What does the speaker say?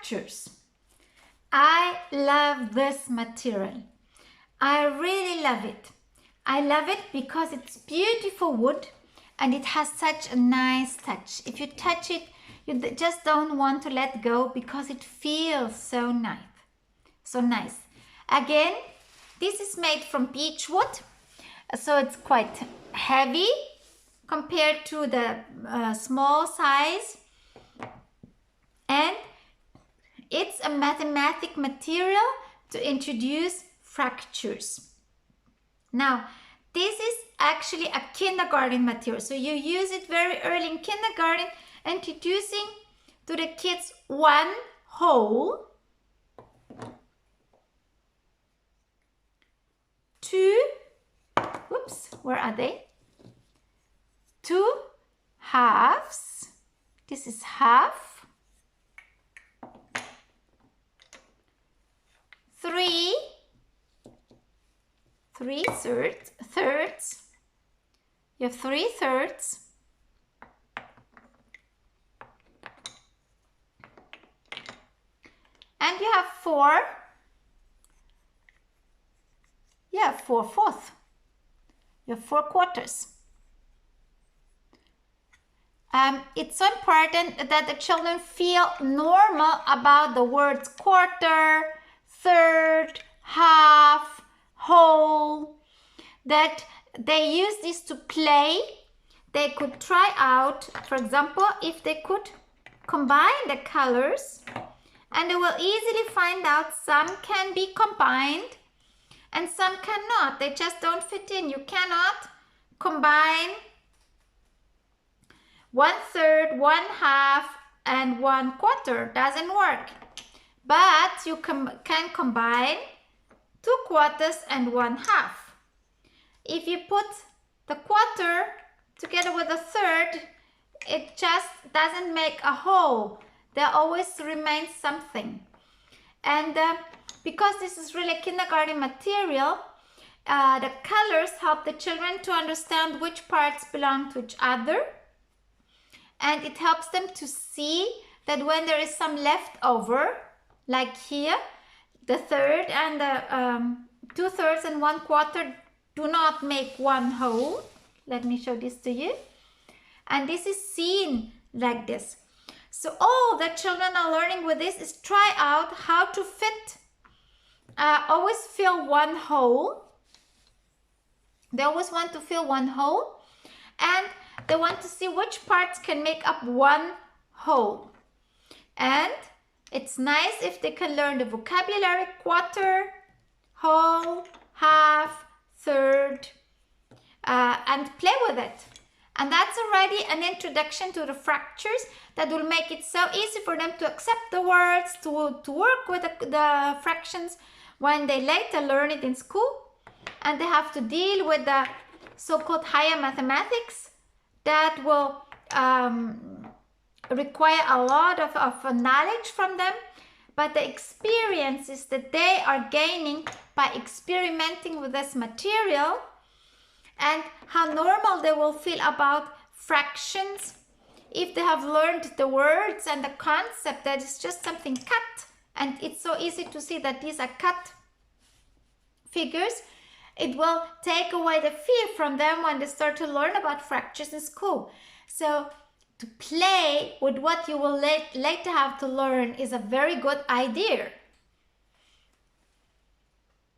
fractures. I love this material. I really love it. I love it because it's beautiful wood and it has such a nice touch. If you touch it, you just don't want to let go because it feels so nice. So nice. Again, this is made from beech wood, so it's quite heavy compared to the small size, and it's a mathematic material to introduce fractures. Now, this is actually a kindergarten material, so you use it very early in kindergarten, introducing to the kids one whole, two, whoops, where are they? Two halves, this is half, three thirds, you have 3/3, and you have 4/4. You have 4/4. It's so important that the children feel normal about the words quarter, third, half, whole, that they use this to play. They could try out, for example, if they could combine the colors, and they will easily find out some can be combined and some cannot. They just don't fit in. You cannot combine 1/3, 1/2, and 1/4. Doesn't work. But you can combine 2/4 and 1/2. If you put the quarter together with a third, it just doesn't make a whole. There always remains something. And because this is really kindergarten material, the colors help the children to understand which parts belong to each other. And it helps them to see that when there is some left over, like here, the third and the 2/3 and 1/4 do not make one whole. Let me show this to you. And this is seen like this. So all the children are learning with this is try out how to fit, always fill one hole. They always want to fill one hole, and they want to see which parts can make up one whole. And it's nice if they can learn the vocabulary: quarter, whole, half, third, and play with it. And that's already an introduction to the fractures that will make it so easy for them to accept the words, to work with the fractions when they later learn it in school. And they have to deal with the so-called higher mathematics that will require a lot of knowledge from them. But the experiences that they are gaining by experimenting with this material, and how normal they will feel about fractions if they have learned the words and the concept that it's just something cut, and it's so easy to see that these are cut figures. It will take away the fear from them when they start to learn about fractures in school. So to play with what you will later have to learn is a very good idea.